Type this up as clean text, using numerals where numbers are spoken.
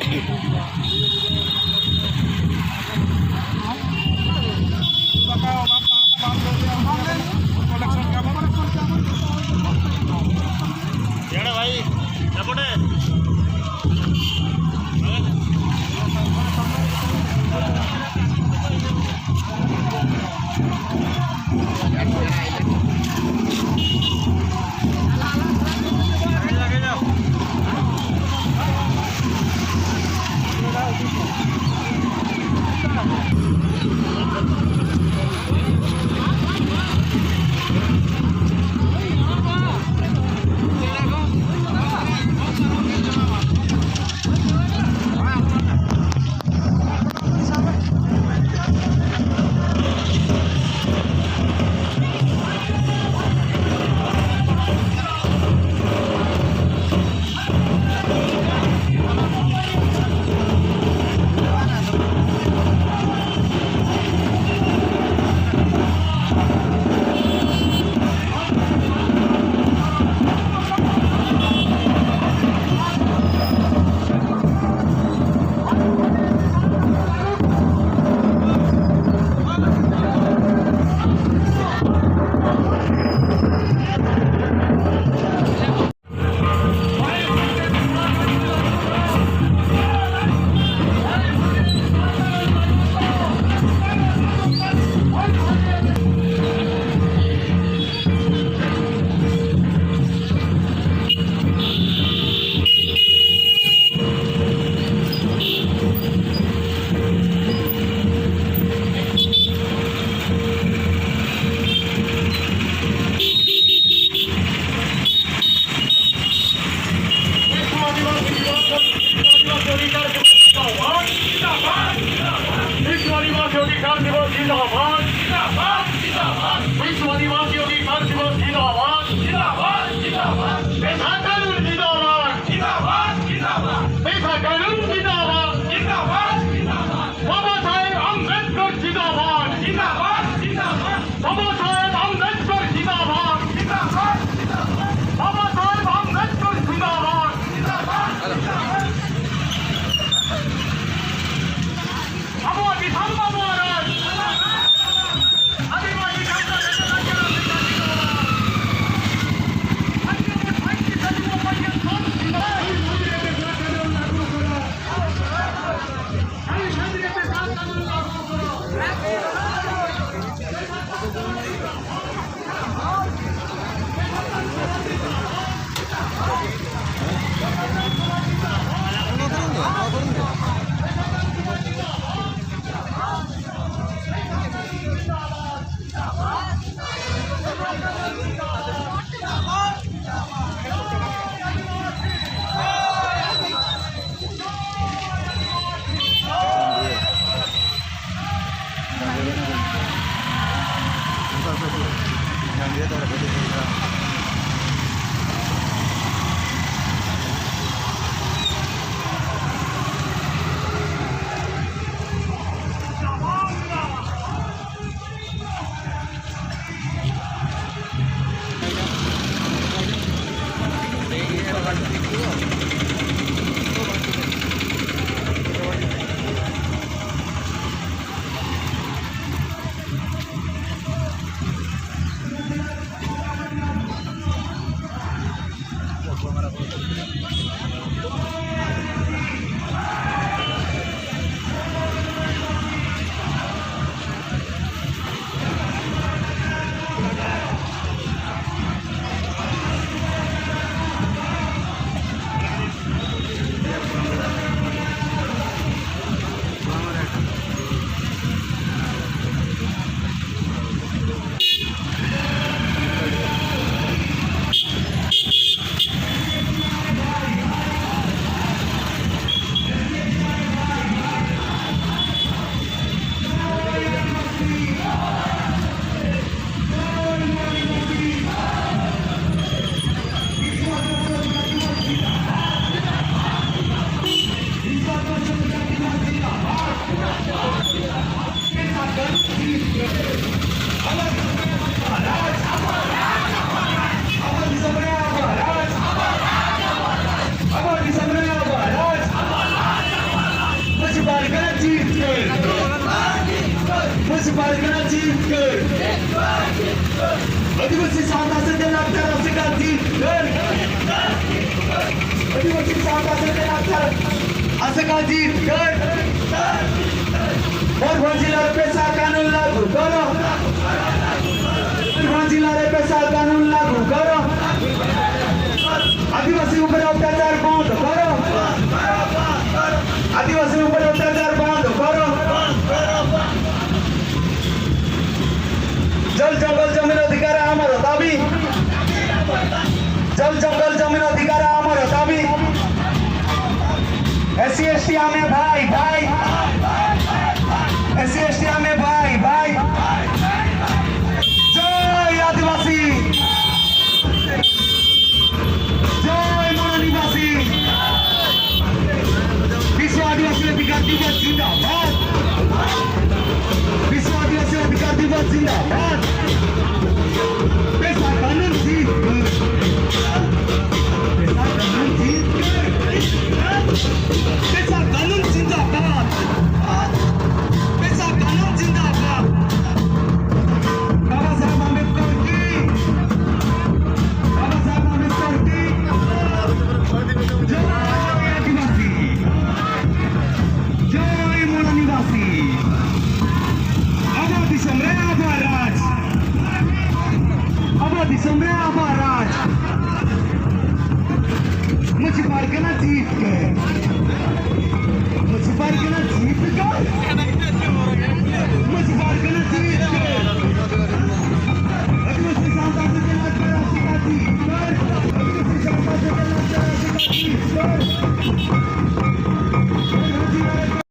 भाई आदिवासी साहबाचे ते लागतात असे गाती आदिवासी साहबाचे ते लागतात असं गाती मधुबन जिला में पैसा कानून लागू करो मधुबन जिला में पैसा कानून लागू करो आदिवासी ऊपर अत्याचार बंद करो आदिवासी ऊपर अत्याचार बंद करो जल जंगल जमीन अधिकार आमर दाबी जल जंगल जमीन अधिकार आमर दाबी एससी एसटी हमें भाई भाई एससी एसटी हमें भाई भाई जय आदिवासी जय मनोनिवासी विश्व आदिवासी अधिकार दिवस जिंदाबाद विश्व आदिवासी अधिकार दिवस जिंदाबाद पैसा कानून जीत पैसा कानून जीत पैसा कानून जिंदाबाद पैसा कानून जिंदाबाद बाबा साहब आंबेडकर की बाबा साहब आंबेडकर की जय आदिवासी जय मनोनिवासी आबादी सम्रे आबाराज आबादी सम्रे आबाराज मुझे पार करना जीत के मुझे पार करना जीत के मुझे पार करना जीत के आदिवासी साहब से लड़कर आदिवासी आदिवासी साहब से लड़कर आदिवासी